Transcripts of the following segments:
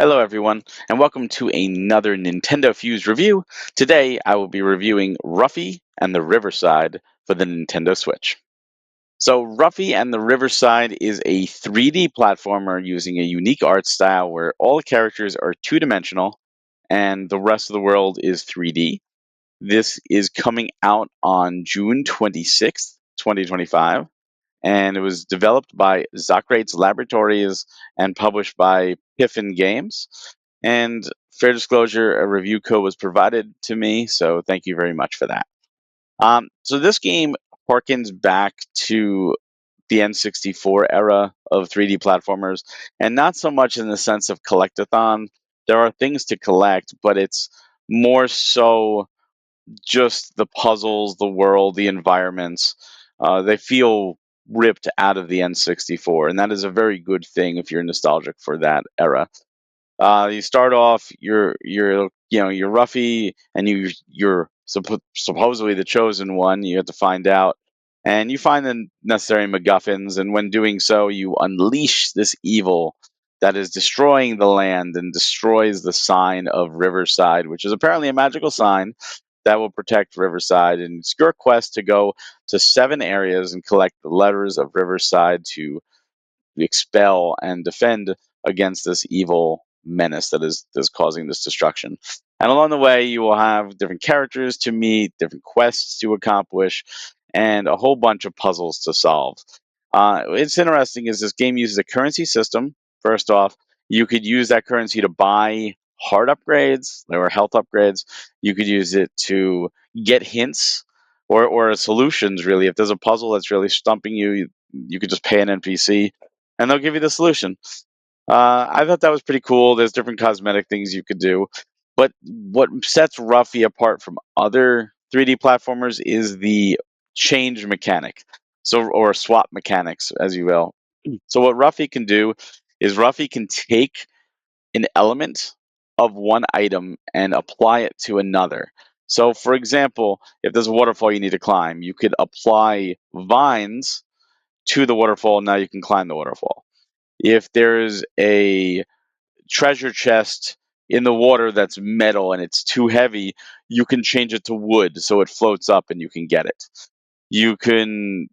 Hello, everyone, and welcome to another NintendoFuse review. Today, I will be reviewing Ruffy and the Riverside for the Nintendo Switch. So, Ruffy and the Riverside is a 3D platformer using a unique art style where all the characters are two-dimensional and the rest of the world is 3D. This is coming out on June 26th, 2025, and it was developed by Socrates Laboratories and published by Piffin Games. And fair disclosure, a review code was provided to me, so thank you very much for that. So this game harkens back to the N64 era of 3D platformers, and not so much in the sense of collectathon. There are things to collect, but it's more so just the puzzles, the world, the environments. They feel ripped out of the N64, and that is a very good thing if you're nostalgic for that era. You start off, you're Ruffy, and you're supposedly the chosen one. You have to find out, and you find the necessary MacGuffins. And when doing so, you unleash this evil that is destroying the land and destroys the sign of Riverside, which is apparently a magical sign that will protect Riverside. And it's your quest to go to 7 areas and collect the letters of Riverside to expel and defend against this evil menace that is causing this destruction. And along the way, you will have different characters to meet, different quests to accomplish, and a whole bunch of puzzles to solve. It's interesting is this game uses a currency system. First off, you could use that currency to buy heart upgrades or health upgrades. You could use it to get hints or solutions. Really, if there's a puzzle that's really stumping you, you could just pay an NPC and they'll give you the solution. I thought that was pretty cool. There's different cosmetic things you could do, but what sets Ruffy apart from other 3D platformers is the change mechanic, or swap mechanics, as you will. So what Ruffy can do is Ruffy can take an element of one item and apply it to another. So, for example, if there's a waterfall you need to climb, you could apply vines to the waterfall. Now you can climb the waterfall. If there's a treasure chest in the water that's metal and it's too heavy, you can change it to wood so it floats up and you can get it. You can,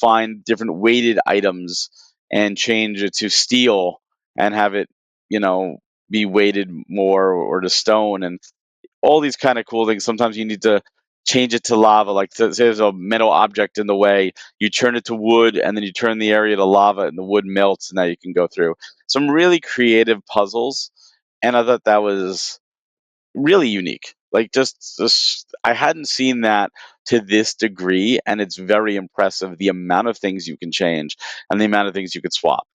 find different weighted items and change it to steel and have it, you know, be weighted more or to stone and all these kind of cool things. Sometimes you need to change it to lava. Like say there's a metal object in the way, you turn it to wood, and then you turn the area to lava, and the wood melts, and now you can go through. Some really creative puzzles, and I thought that was really unique. Like just I hadn't seen that to this degree, and it's very impressive the amount of things you can change and the amount of things you could swap.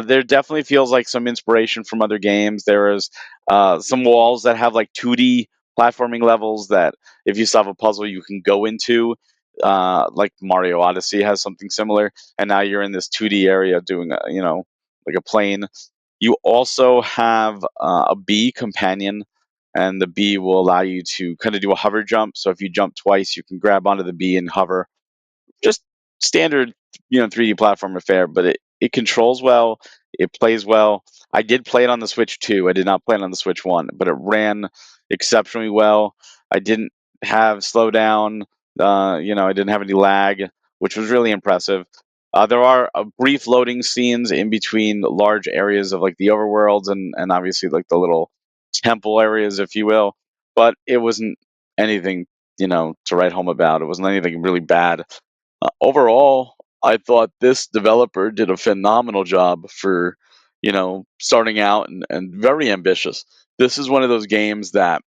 There definitely feels like some inspiration from other games. There is some walls that have like 2D platforming levels that if you solve a puzzle, you can go into. Like Mario Odyssey has something similar, and now you're in this 2D area doing like a plane. You also have a bee companion, and the bee will allow you to kind of do a hover jump. So if you jump twice, you can grab onto the bee and hover, just standard 3D platform affair, but it controls well, it plays well. I did play it on the Switch 2. I did not play it on the Switch 1, but it ran exceptionally well. I didn't have slowdown. I didn't have any lag, which was really impressive. There are brief loading scenes in between large areas of like the overworlds and obviously like the little temple areas, if you will. But it wasn't anything to write home about. It wasn't anything really bad. Overall, I thought this developer did a phenomenal job for, starting out and very ambitious. This is one of those games that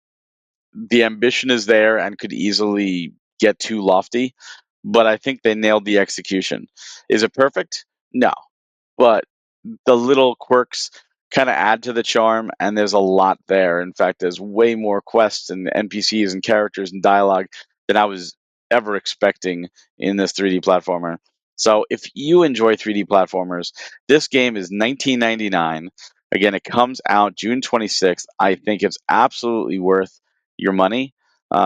the ambition is there and could easily get too lofty, but I think they nailed the execution. Is it perfect? No, but the little quirks kind of add to the charm, and there's a lot there. In fact, there's way more quests and NPCs and characters and dialogue than I was ever expecting in this 3D platformer. So if you enjoy 3D platformers, this game is 1999. Again, it comes out June 26th. I think it's absolutely worth your money.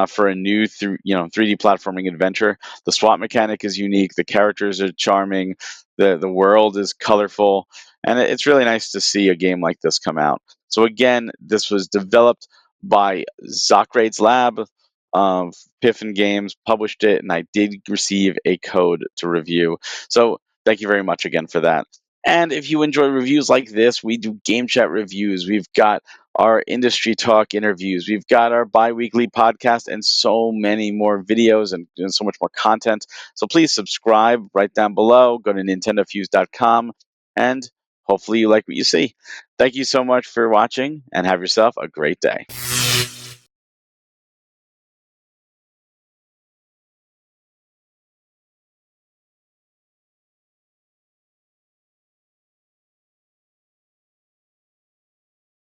For a new 3D platforming adventure. The swap mechanic is unique. The characters are charming. The world is colorful, And it's really nice to see a game like this come out. So again, this was developed by Zocrade's Lab. Piffin Games published it, and I did receive a code to review. So thank you very much again for that. And if you enjoy reviews like this, we do game chat reviews. We've got our industry talk interviews. We've got our bi-weekly podcast and so many more videos and so much more content. So please subscribe right down below. Go to nintendofuse.com and hopefully you like what you see. Thank you so much for watching and have yourself a great day.